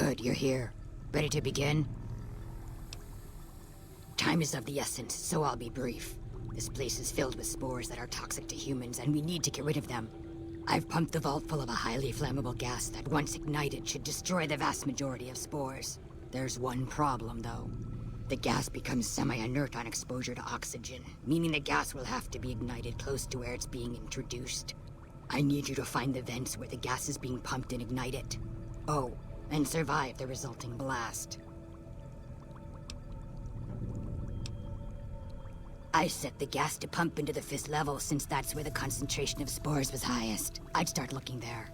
Good, you're here. Ready to begin? Time is of the essence, so I'll be brief. This place is filled with spores that are toxic to humans, and we need to get rid of them. I've pumped the vault full of a highly flammable gas that, once ignited, should destroy the vast majority of spores. There's one problem, though. The gas becomes semi-inert on exposure to oxygen, meaning the gas will have to be ignited close to where it's being introduced. I need you to find the vents where the gas is being pumped and ignite it. Oh, and survive the resulting blast. I set the gas to pump into the 5th level since that's where the concentration of spores was highest. I'd start looking there.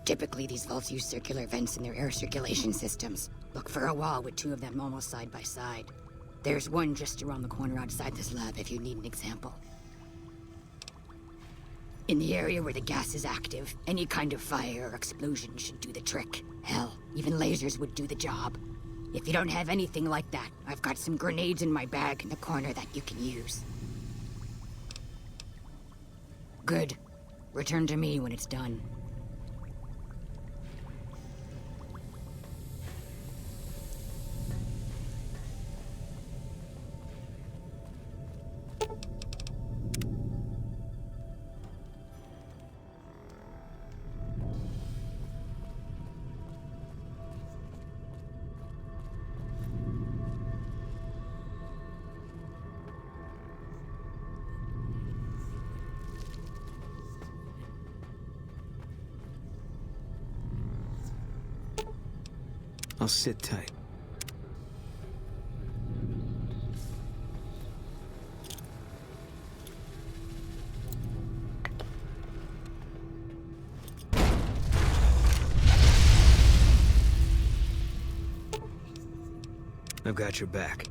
Typically, these vaults use circular vents in their air circulation systems. Look for a wall with 2 of them almost side by side. There's one just around the corner outside this lab if you need an example. In the area where the gas is active, any kind of fire or explosion should do the trick. Hell, even lasers would do the job. If you don't have anything like that, I've got some grenades in my bag in the corner that you can use. Good. Return to me when it's done. I'll sit tight. I've got your back.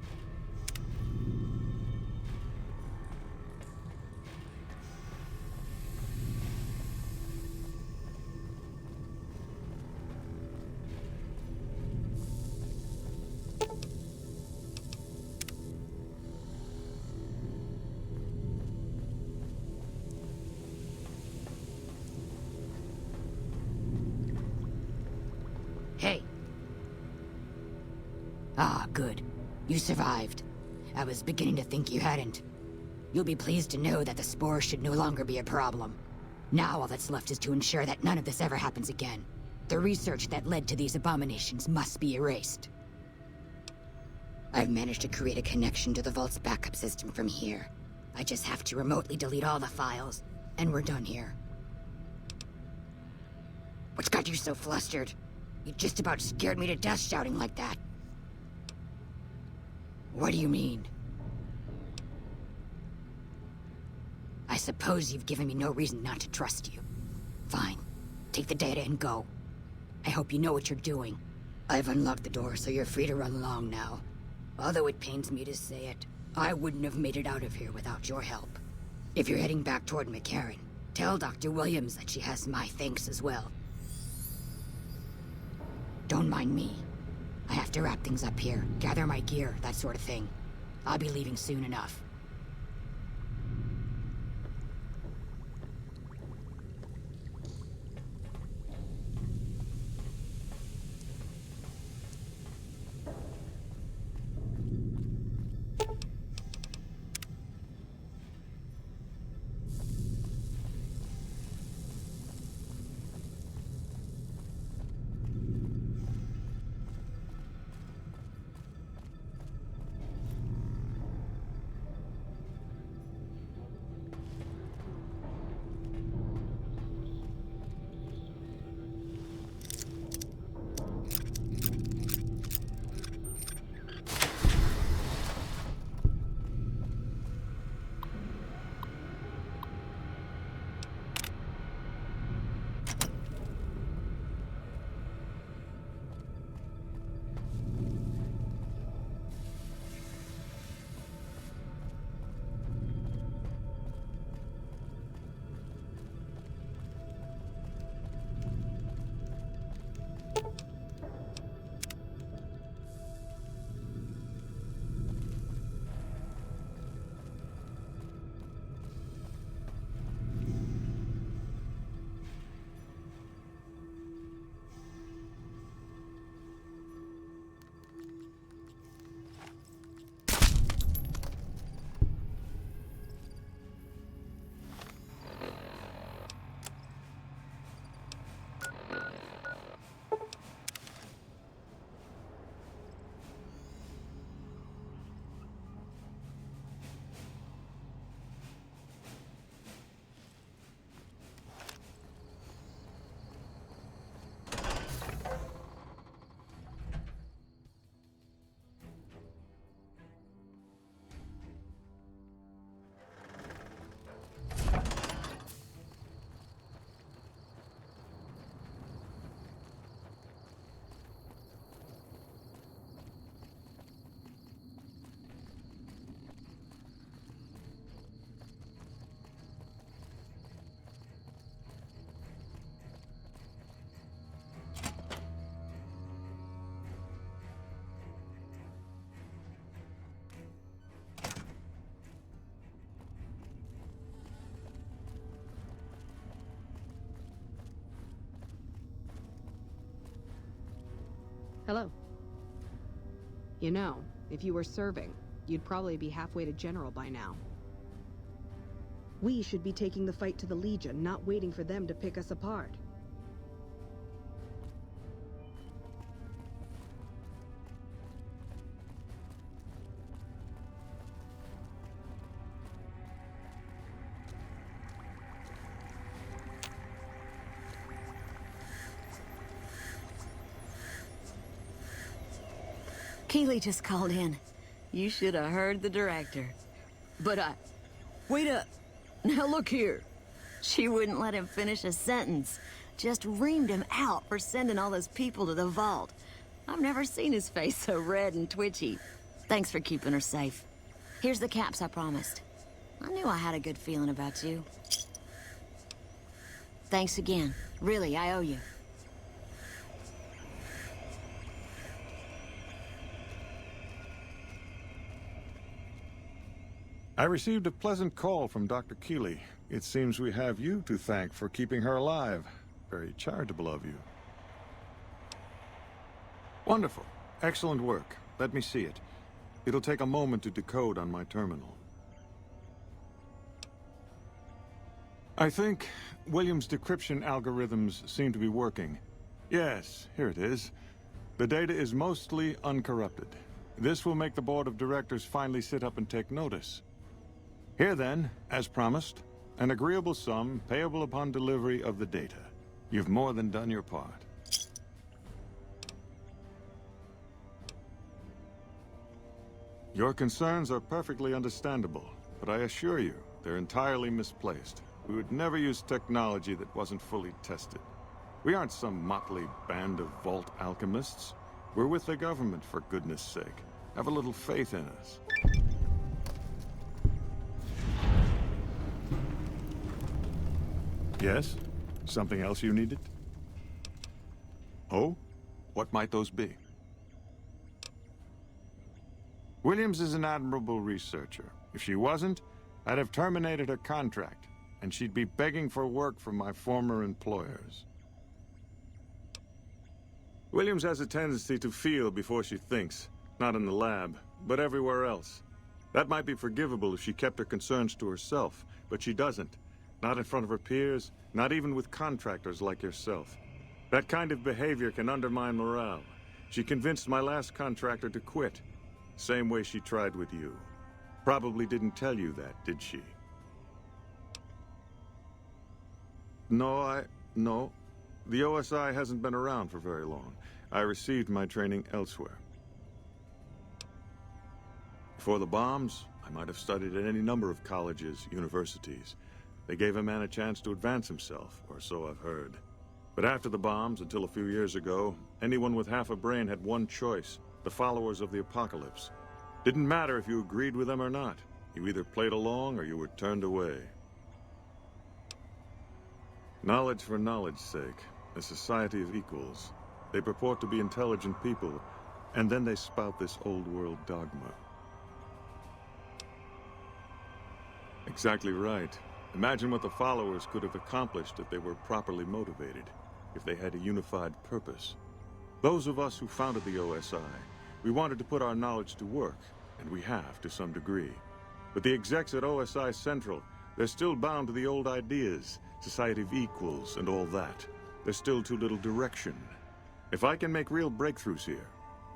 Hey. Ah, good. You survived. I was beginning to think you hadn't. You'll be pleased to know that the spores should no longer be a problem. Now all that's left is to ensure that none of this ever happens again. The research that led to these abominations must be erased. I've managed to create a connection to the vault's backup system from here. I just have to remotely delete all the files, and we're done here. What's got you so flustered? You just about scared me to death shouting like that. What do you mean? I suppose you've given me no reason not to trust you. Fine. Take the data and go. I hope you know what you're doing. I've unlocked the door, so you're free to run along now. Although it pains me to say it, I wouldn't have made it out of here without your help. If you're heading back toward McCarran, tell Dr. Williams that she has my thanks as well. Don't mind me. I have to wrap things up here, gather my gear, that sort of thing. I'll be leaving soon enough. Hello. You know, if you were serving, you'd probably be halfway to General by now. We should be taking the fight to the Legion, not waiting for them to pick us apart. Keeley just called in. You should have heard the director. Wait up. Now look here. She wouldn't let him finish a sentence. Just reamed him out for sending all those people to the vault. I've never seen his face so red and twitchy. Thanks for keeping her safe. Here's the caps I promised. I knew I had a good feeling about you. Thanks again. Really, I owe you. I received a pleasant call from Dr. Keeley. It seems we have you to thank for keeping her alive. Very charitable of you. Wonderful. Excellent work. Let me see it. It'll take a moment to decode on my terminal. I think Williams' decryption algorithms seem to be working. Yes, here it is. The data is mostly uncorrupted. This will make the board of directors finally sit up and take notice. Here then, as promised, an agreeable sum payable upon delivery of the data. You've more than done your part. Your concerns are perfectly understandable, but I assure you, they're entirely misplaced. We would never use technology that wasn't fully tested. We aren't some motley band of vault alchemists. We're with the government, for goodness sake. Have a little faith in us. Yes? Something else you needed? Oh? What might those be? Williams is an admirable researcher. If she wasn't, I'd have terminated her contract, and she'd be begging for work from my former employers. Williams has a tendency to feel before she thinks. Not in the lab, but everywhere else. That might be forgivable if she kept her concerns to herself, but she doesn't. Not in front of her peers, not even with contractors like yourself. That kind of behavior can undermine morale. She convinced my last contractor to quit. Same way she tried with you. Probably didn't tell you that, did she? No. The OSI hasn't been around for very long. I received my training elsewhere. Before the bombs, I might have studied at any number of colleges, universities. They gave a man a chance to advance himself, or so I've heard. But after the bombs, until a few years ago, anyone with half a brain had one choice: the followers of the apocalypse. Didn't matter if you agreed with them or not. You either played along or you were turned away. Knowledge for knowledge's sake. A society of equals. They purport to be intelligent people, and then they spout this old-world dogma. Exactly right. Imagine what the followers could have accomplished if they were properly motivated, if they had a unified purpose. Those of us who founded the OSI, we wanted to put our knowledge to work, and we have to some degree. But the execs at OSI Central, they're still bound to the old ideas, society of equals and all that. There's still too little direction. If I can make real breakthroughs here,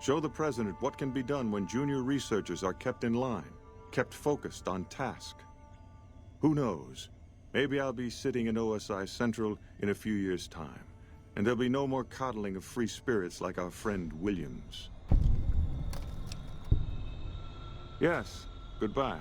show the President what can be done when junior researchers are kept in line, kept focused on task. Who knows? Maybe I'll be sitting in OSI Central in a few years' time, and there'll be no more coddling of free spirits like our friend Williams. Yes, goodbye.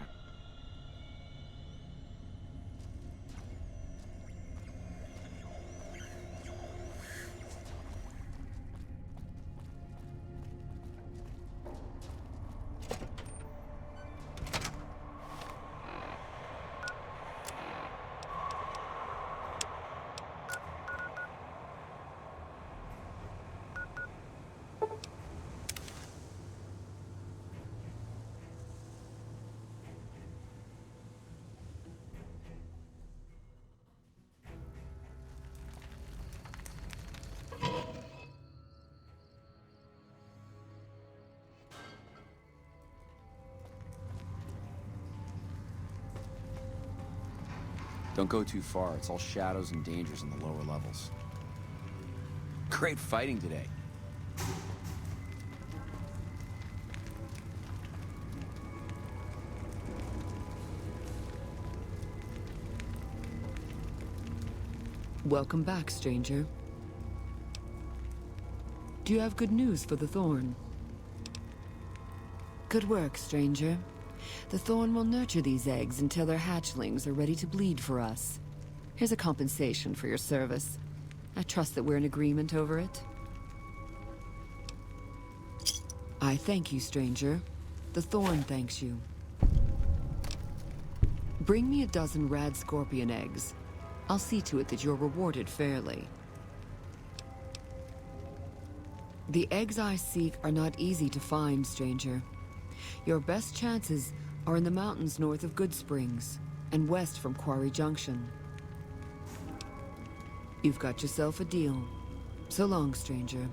Don't go too far. It's all shadows and dangers in the lower levels. Great fighting today. Welcome back, stranger. Do you have good news for the Thorn? Good work, stranger. The Thorn will nurture these eggs until their hatchlings are ready to bleed for us. Here's a compensation for your service. I trust that we're in agreement over it. I thank you, stranger. The Thorn thanks you. Bring me a dozen rad scorpion eggs. I'll see to it that you're rewarded fairly. The eggs I seek are not easy to find, stranger. Your best chances are in the mountains north of Good Springs and west from Quarry Junction. You've got yourself a deal. So long, stranger.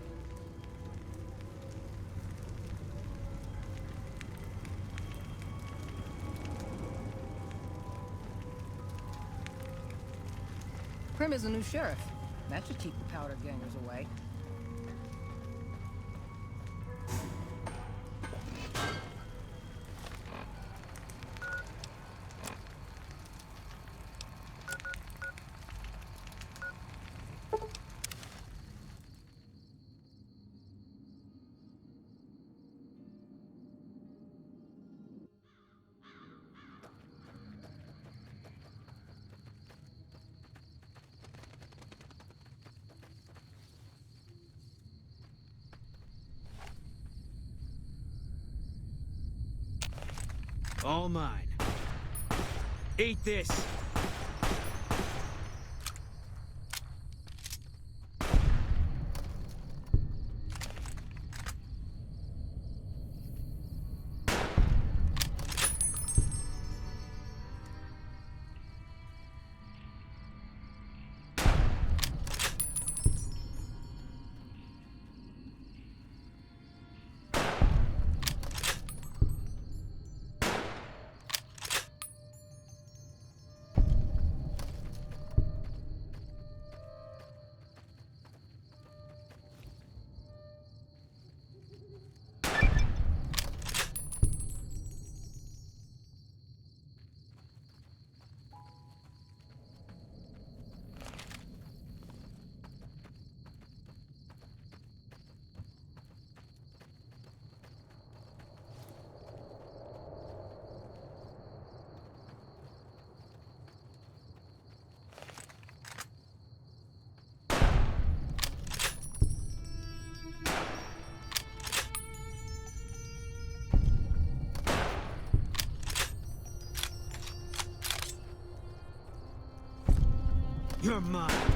Prim is a new sheriff. That should keep the powder gangers away. All mine. Eat this! You're mine.